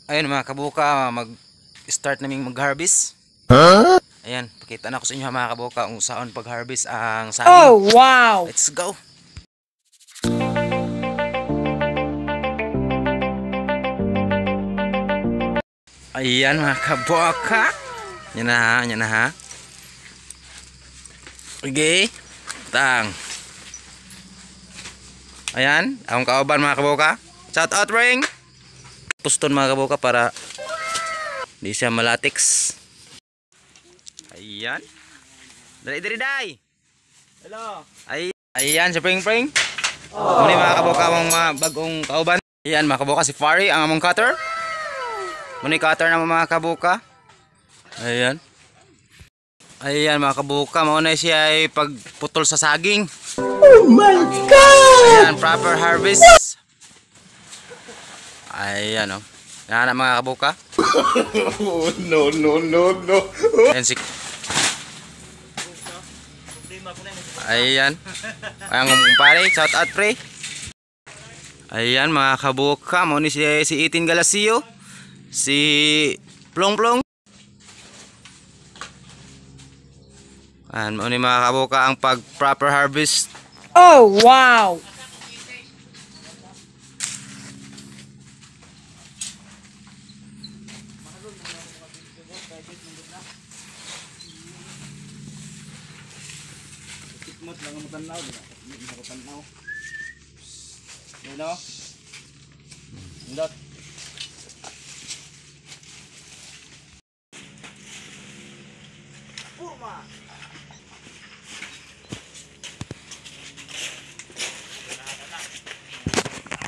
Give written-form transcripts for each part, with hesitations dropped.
Ayun mga kabuka, mag-start naming mag-harvest. Ayan, pakita na ko sa inyo mga kabuka kung saan pag-harvest ang saging. Oh, wow! Let's go! Ayan mga kabuka. Yan na ha. Okay. Tang. Ayan, akong kauban mga kabuka. Shout out ring. Puston mga kabuka para di siya malatiks. Ayan. Dali day. Hello. Ayan si Pring. Muna mga kabuka mong bagong kauban. Ayan mga kabuka, si Fari ang among cutter. Muna cutter na mga kabuka. Ayan. Ayan mga kabuka, mauna siya ay pagputol sa saging. Oh my God! Ayan, proper harvest. Ayan o. Yan mga kabuka. Oh, no. Ayan si... Ayan. Ayan kumpare, shout out pre. Ayan mga kabuka, mauna siya si Itin Galasio. Si Plong. Ayan, mauna mga kabuka ang pag proper harvest. Oh, wow!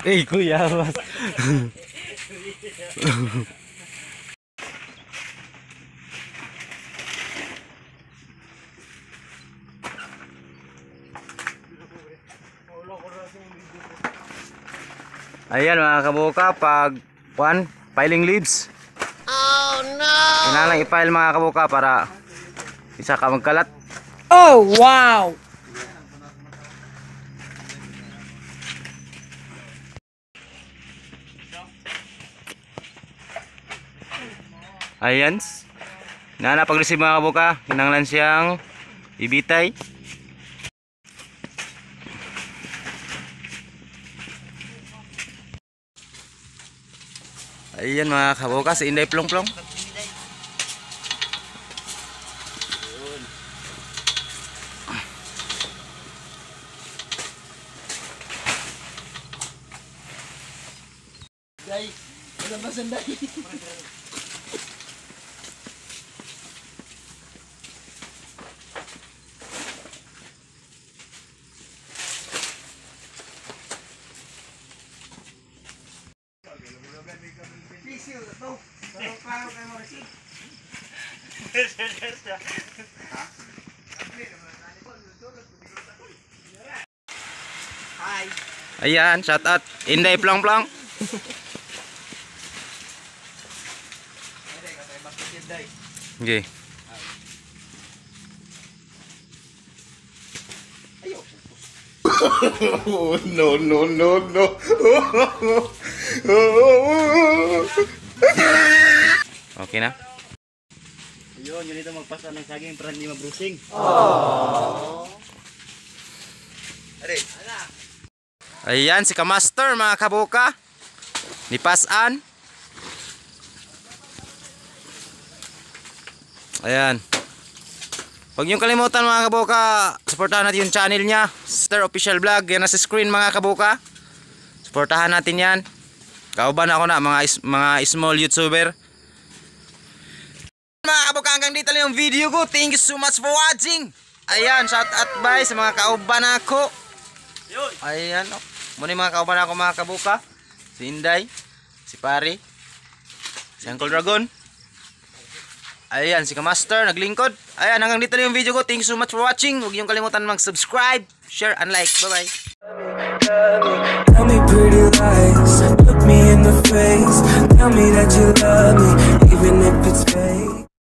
Eh kuya mas. Ayan mga kabuka, pag piling leaves. Oh no! Kailangan i-file mga kabuka para isa ka magkalat. Oh, wow! Ayan. Pag-receive mga kabuka, kinanglan siyang ibitay. Ayan mga kabuka, si Inday Plong. Day, wala ba sanday? Ayan, shout out Inday Plong. Okay. Oh, no. Okay na? Yun dito magpasa ng saging para hindi mabrusing. Ayan, si Kamaster mga kabuka. Nipasan. Ayan. Huwag niyong kalimutan mga kabuka, supportahan natin yung channel niya, Star Official Vlog. Yan na sa screen mga kabuka. Supportahan natin yan. Kauban ako na mga small YouTuber. Mga kabuka, hanggang dito lang yung video ko. Thank you so much for watching. Ayan, shout out bye sa mga kauban ako. Ayan, muna yung mga kauban ako mga kabuka. Si Inday, si Pari, si Uncle Dragon. Ayan, si Kamaster, naglingkod. Ayan, hanggang dito lang yung video ko. Thank you so much for watching. Huwag niyong kalimutan mag-subscribe, share, and like. Bye-bye. Tell me pretty lies, look me in the face. Tell me that you love me, even if it's fake.